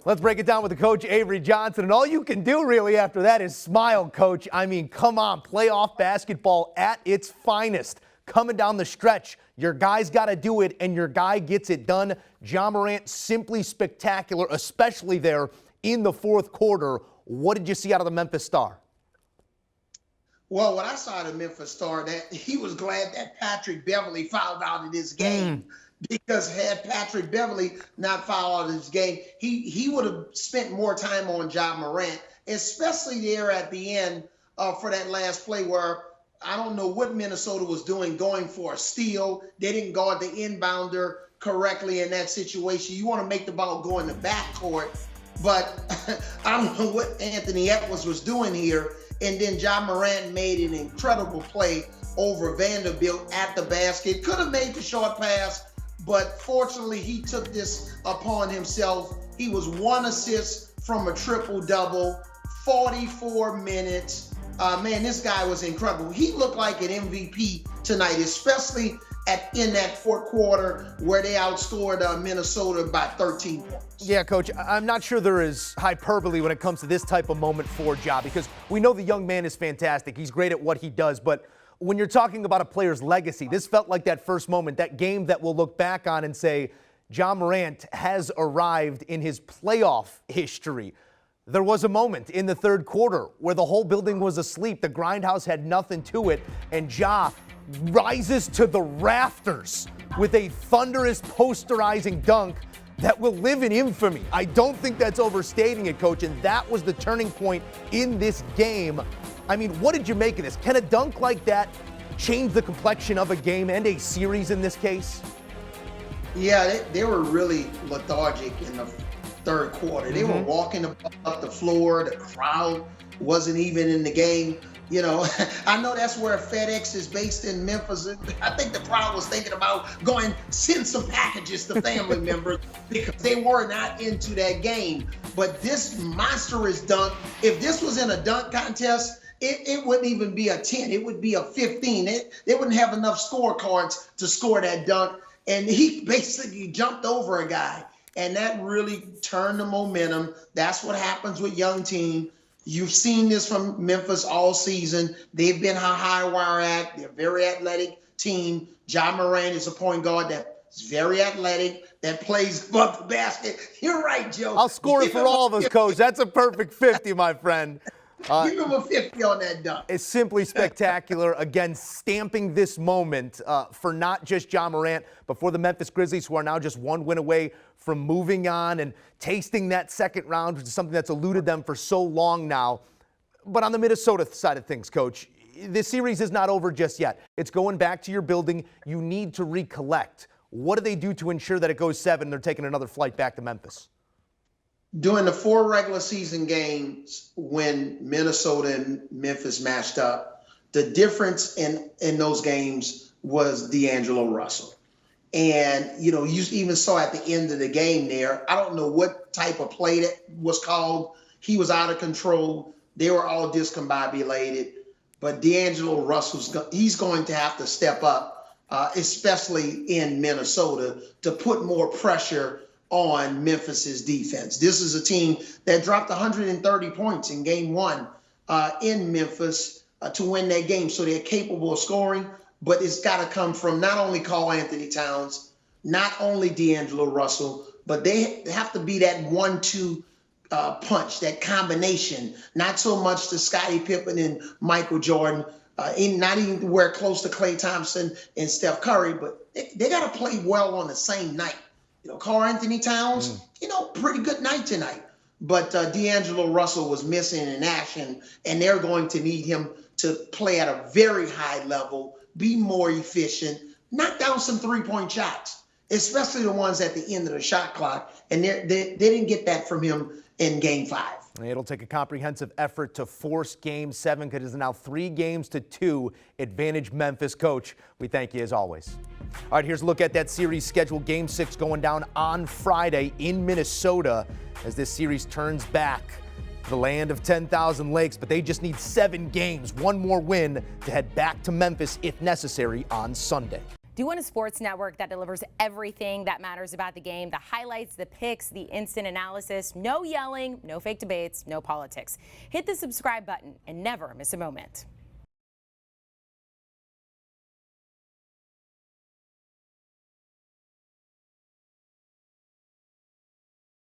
Let's break it down with the coach, Avery Johnson. And all you can do really after that is smile, coach. I mean, come on, playoff basketball at its finest. Coming down the stretch, your guy's got to do it, and your guy gets it done. Ja Morant, simply spectacular, especially there in the fourth quarter. What did you see out of the Memphis Star? Well, what I saw out of Memphis Star, that he was glad that Patrick Beverley fouled out of this game. Because had Patrick Beverley not fouled out of this game, he would have spent more time on Ja Morant, especially there at the end for that last play where I don't know what Minnesota was doing, going for a steal. They didn't guard the inbounder correctly in that situation. You want to make the ball go in the backcourt, but I don't know what Anthony Edwards was doing here. And then Ja Morant made an incredible play over Vanderbilt at the basket. Could have made the short pass, but fortunately, he took this upon himself. He was 1 assist from a triple-double, 44 minutes. Man, this guy was incredible. He looked like an MVP tonight, especially in that fourth quarter where they outscored Minnesota by 13 points. Yeah, Coach, I'm not sure there is hyperbole when it comes to this type of moment for Ja, because we know the young man is fantastic. He's great at what he does, but when you're talking about a player's legacy, this felt like that first moment, that game that we'll look back on and say, Ja Morant has arrived in his playoff history. There was a moment in the third quarter where the whole building was asleep. The grindhouse had nothing to it, and Ja rises to the rafters with a thunderous, posterizing dunk that will live in infamy. I don't think that's overstating it, Coach, and that was the turning point in this game. I mean, what did you make of this? Can a dunk like that change the complexion of a game and a series in this case? Yeah, they were really lethargic in the third quarter. They were walking up the floor. The crowd wasn't even in the game. You know, I know that's where FedEx is based in Memphis. I think the crowd was thinking about going send some packages to family members because they were not into that game. But this monstrous dunk, if this was in a dunk contest, it wouldn't even be a 10. It would be a 15. They wouldn't have enough scorecards to score that dunk. And he basically jumped over a guy. And that really turned the momentum. That's what happens with young teams. You've seen this from Memphis all season. They've been a high wire act. They're a very athletic team. Ja Morant is a point guard that's very athletic, that plays above the basket. You're right, Joe. I'll score it for all of us, Coach. That's a perfect 50, my friend. Give him a 50 on that dunk. It's simply spectacular. Again, stamping this moment for not just Ja Morant, but for the Memphis Grizzlies, who are now just one win away from moving on and tasting that second round, which is something that's eluded them for so long now. But on the Minnesota side of things, Coach, this series is not over just yet. It's going back to your building. You need to recollect. What do they do to ensure that it goes 7 and they're taking another flight back to Memphis? During the 4 regular season games when Minnesota and Memphis matched up, the difference in those games was D'Angelo Russell. And, you know, you even saw at the end of the game there, I don't know what type of play that was called. He was out of control. They were all discombobulated. But D'Angelo Russell's he's going to have to step up, especially in Minnesota, to put more pressure on Memphis's defense. This is a team that dropped 130 points in game 1 in Memphis to win that game. So they're capable of scoring, but it's got to come from not only Karl Anthony Towns, not only D'Angelo Russell, but they have to be that 1-2 punch, that combination, not so much to Scottie Pippen and Michael Jordan, not even where close to Klay Thompson and Steph Curry, but they got to play well on the same night. You know, Karl Anthony Towns, you know, pretty good night tonight. But D'Angelo Russell was missing in action, and they're going to need him to play at a very high level, be more efficient, knock down some three-point shots, especially the ones at the end of the shot clock. And they didn't get that from him in Game 5. It'll take a comprehensive effort to force Game 7 because it's now 3-2 advantage Memphis. Coach, we thank you as always. All right, here's a look at that series schedule. Game 6 going down on Friday in Minnesota as this series turns back to the land of 10,000 lakes, but they just need 7 games, one more win to head back to Memphis if necessary on Sunday. Do you want a sports network that delivers everything that matters about the game? The highlights, the picks, the instant analysis, no yelling, no fake debates, no politics. Hit the subscribe button and never miss a moment.